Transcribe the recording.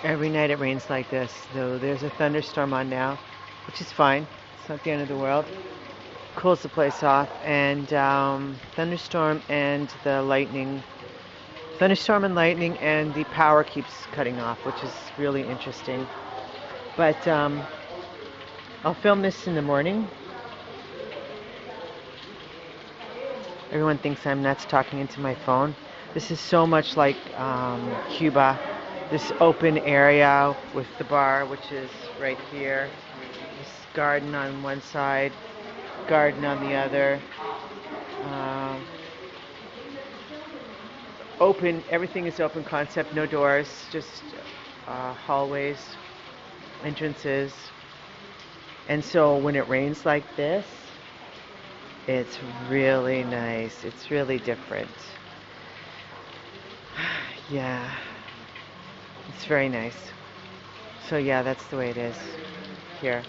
Every night it rains like this, though there's a thunderstorm on now, which is fine. It's not the end of the world. Cools the place off, and thunderstorm and the lightning. Thunderstorm and lightning, and the power keeps cutting off, which is really interesting. But I'll film this in the morning. Everyone thinks I'm nuts talking into my phone. This is so much like Cuba. This open area with the bar, which is right here. This garden on one side, garden on the other. Uh, Open, everything is open concept, no doors, just hallways, entrances. And so when it rains like this, it's really nice. It's really different. Yeah, it's very nice. So yeah, that's the way it is here.